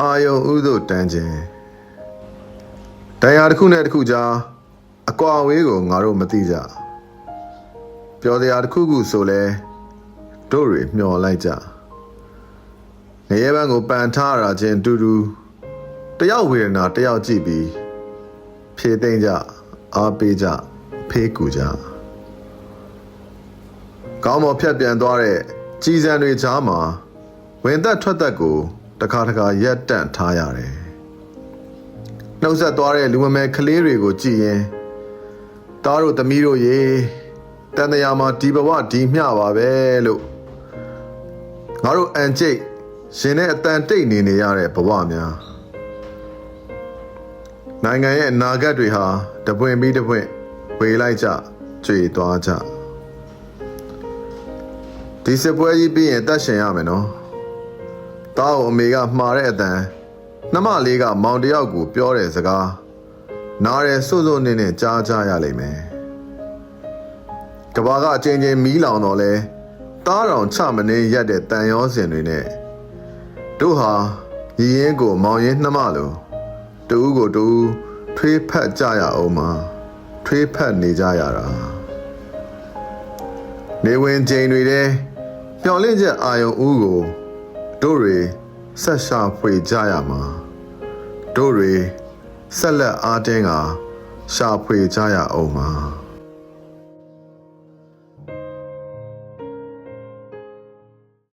အာယုံဥသို့တန်းခြင်းတရားတစ်ခုနဲ့တစ်ခုကြားအကွာအဝေးကိုငါတို့မသိကြပြောတရားတစ်ခုခုဆိုလဲတို့တွေမျှော်လိုက်ကြငရဲဘန်းကိုပန်ထားရခြင်းတူတူတယောက်ဝေဒနာတယောက်ကြည့်ပြီးဖြေသိမ့်ကြအားပေးကြဖေးကူကြကောင်းမော်ဖြတ်ပြန်သွားတဲ့ကြည်စံတွေကြားမှာဝင်သက်ထွက်သက်ကိုတခါတခါရက်တန့်ထားရတယ်နှုတ်ဆက်သွားတဲ့လူမမယ်ကလေးတွေကိုကြည့်ရင်သားတို့သမီးတို့ရေတန်တရားမှာဒီဘဝဒီမျှပါပဲလို့ငါတို့အန်ကျိတ်ရှင်နဲ့အတန်တိတ်နေရတဲ့ဘဝများနိုင်ငံရဲ့အနာဂတ်တွေဟာတပွင့်ပြီးတပွင့်ဝေလိုက်ကြကြွေသွားကြဒီစစ်ပွဲကြီးပြီးရင်တတ်ရှင်ရမယ်နော်တားကိုအမေကမှားတဲ့အတန်နှမလေးကမောင်တယောက်ကိုပြောတဲ့စကားနားရဲစွတ်စွတ်နေနဲ့ကြားကြရလိမ့်မယ်ကဘာကအချင်းချင်းမီးလောင်တော့လဲတားတော်ချမနေရက်တဲ့တန်ရောစင်တွေနဲ့တို့ဟာရည်ရင်ကိုမောင်ရင်နှမလို့တူးကိုတူးထွေးဖက်ကြရအောင်မှာထွေးဖက်နေကြရတာနေဝင်ချိန်တွေတဲ့မျော်လင့်ချက်အာယုံဦးကိုတို့တွေဆက်ရှာဖွေကြရမှာတို့တွေဆက်လက်အားတင်းကရှာဖွေကြရအောင်မှာ